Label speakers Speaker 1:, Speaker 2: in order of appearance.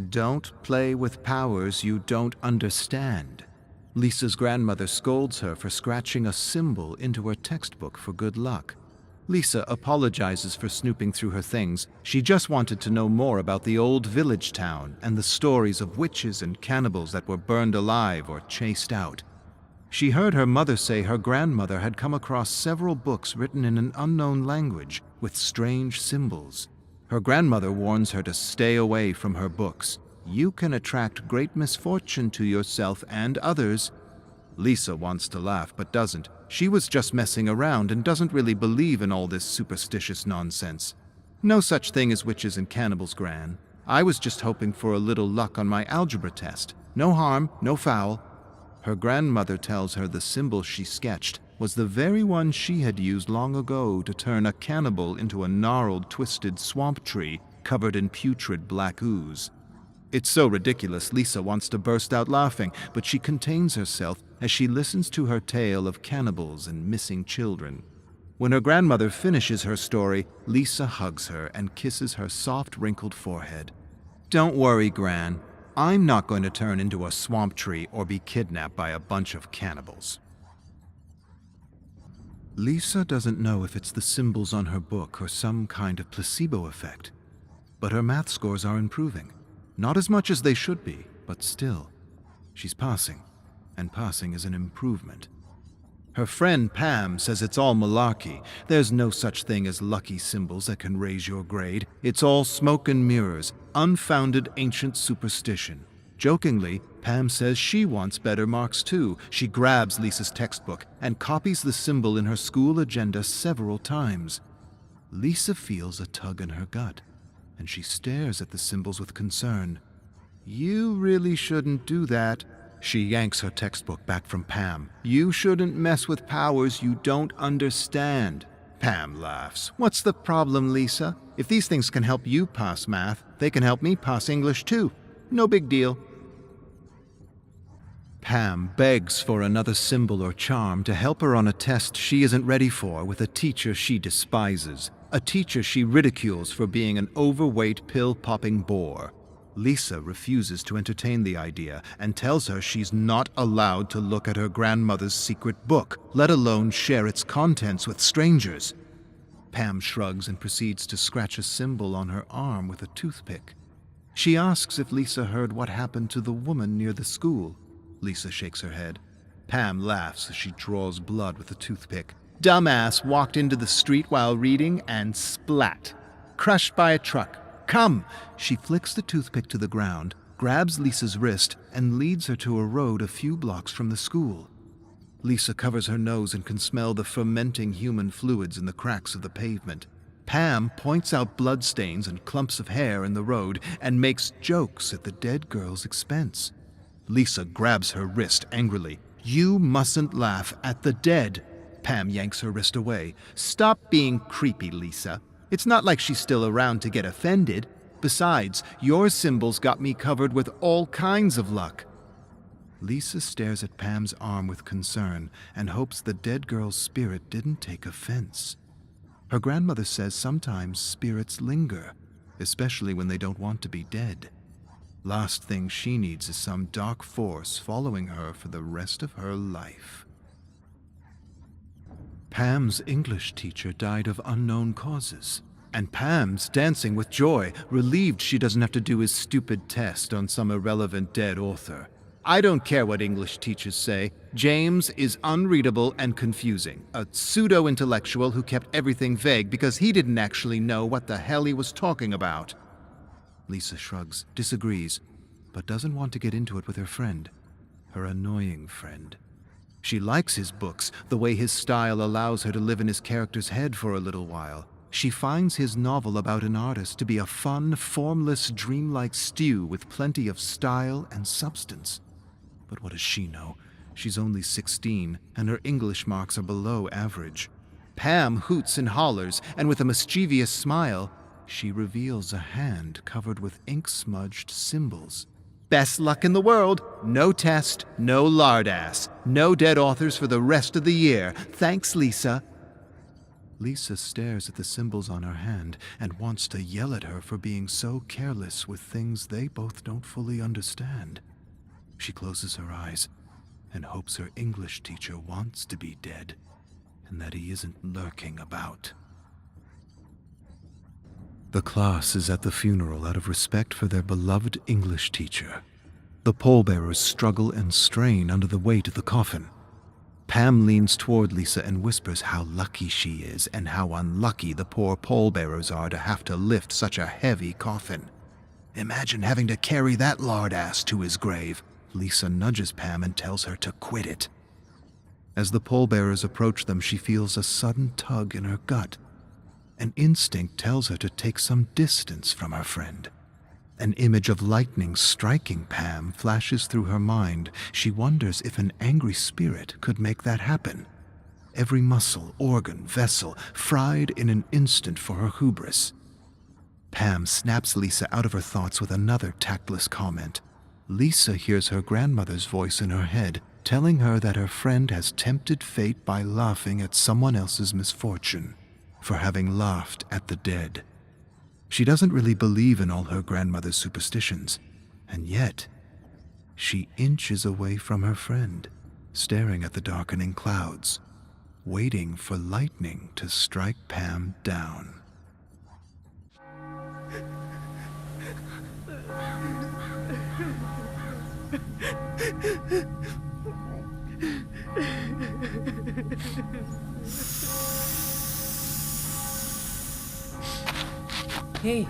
Speaker 1: Don't play with powers you don't understand. Lisa's grandmother scolds her for scratching a symbol into her textbook for good luck. Lisa apologizes for snooping through her things. She just wanted to know more about the old village town and the stories of witches and cannibals that were burned alive or chased out. She heard her mother say her grandmother had come across several books written in an unknown language with strange symbols. Her grandmother warns her to stay away from her books. You can attract great misfortune to yourself and others. Lisa wants to laugh but doesn't. She was just messing around and doesn't really believe in all this superstitious nonsense. No such thing as witches and cannibals, Gran. I was just hoping for a little luck on my algebra test. No harm, no foul. Her grandmother tells her the symbol she sketched was the very one she had used long ago to turn a cannibal into a gnarled, twisted swamp tree covered in putrid black ooze. It's so ridiculous Lisa wants to burst out laughing, but she contains herself as she listens to her tale of cannibals and missing children. When her grandmother finishes her story, Lisa hugs her and kisses her soft, wrinkled forehead. Don't worry, Gran. I'm not going to turn into a swamp tree or be kidnapped by a bunch of cannibals. Lisa doesn't know if it's the symbols on her book or some kind of placebo effect, but her math scores are improving. Not as much as they should be, but still. She's passing, and passing is an improvement. Her friend Pam says it's all malarkey. There's no such thing as lucky symbols that can raise your grade. It's all smoke and mirrors, unfounded ancient superstition. Jokingly, Pam says she wants better marks too. She grabs Lisa's textbook and copies the symbol in her school agenda several times. Lisa feels a tug in her gut, and she stares at the symbols with concern. You really shouldn't do that. She yanks her textbook back from Pam. You shouldn't mess with powers you don't understand. Pam laughs. What's the problem, Lisa? If these things can help you pass math, they can help me pass English too. No big deal. Pam begs for another symbol or charm to help her on a test she isn't ready for with a teacher she despises, a teacher she ridicules for being an overweight pill-popping bore. Lisa refuses to entertain the idea and tells her she's not allowed to look at her grandmother's secret book, let alone share its contents with strangers. Pam shrugs and proceeds to scratch a symbol on her arm with a toothpick. She asks if Lisa heard what happened to the woman near the school. Lisa shakes her head. Pam laughs as she draws blood with a toothpick. Dumbass walked into the street while reading and splat. Crushed by a truck. Come! She flicks the toothpick to the ground, grabs Lisa's wrist, and leads her to a road a few blocks from the school. Lisa covers her nose and can smell the fermenting human fluids in the cracks of the pavement. Pam points out bloodstains and clumps of hair in the road and makes jokes at the dead girl's expense. Lisa grabs her wrist angrily. You mustn't laugh at the dead. Pam yanks her wrist away. Stop being creepy, Lisa. It's not like she's still around to get offended. Besides, your symbols got me covered with all kinds of luck. Lisa stares at Pam's arm with concern and hopes the dead girl's spirit didn't take offense. Her grandmother says sometimes spirits linger, especially when they don't want to be dead. Last thing she needs is some dark force following her for the rest of her life. Pam's English teacher died of unknown causes, and Pam's dancing with joy, relieved she doesn't have to do his stupid test on some irrelevant dead author. I don't care what English teachers say. James is unreadable and confusing, a pseudo-intellectual who kept everything vague because he didn't actually know what the hell he was talking about. Lisa shrugs, disagrees, but doesn't want to get into it with her friend, her annoying friend. She likes his books, the way his style allows her to live in his character's head for a little while. She finds his novel about an artist to be a fun, formless, dreamlike stew with plenty of style and substance. But what does she know? She's only 16, and her English marks are below average. Pam hoots and hollers, and with a mischievous smile, she reveals a hand covered with ink-smudged symbols. Best luck in the world. No test, no lard ass. No dead authors for the rest of the year. Thanks, Lisa. Lisa stares at the symbols on her hand and wants to yell at her for being so careless with things they both don't fully understand. She closes her eyes and hopes her English teacher wants to be dead and that he isn't lurking about. The class is at the funeral out of respect for their beloved English teacher. The pallbearers struggle and strain under the weight of the coffin. Pam leans toward Lisa and whispers how lucky she is and how unlucky the poor pallbearers are to have to lift such a heavy coffin. Imagine having to carry that lard ass to his grave. Lisa nudges Pam and tells her to quit it. As the pallbearers approach them, she feels a sudden tug in her gut. An instinct tells her to take some distance from her friend. An image of lightning striking Pam flashes through her mind. She wonders if an angry spirit could make that happen. Every muscle, organ, vessel, fried in an instant for her hubris. Pam snaps Lisa out of her thoughts with another tactless comment. Lisa hears her grandmother's voice in her head, telling her that her friend has tempted fate by laughing at someone else's misfortune, for having laughed at the dead. She doesn't really believe in all her grandmother's superstitions, and yet she inches away from her friend, staring at the darkening clouds, waiting for lightning to strike Pam down.
Speaker 2: Hey.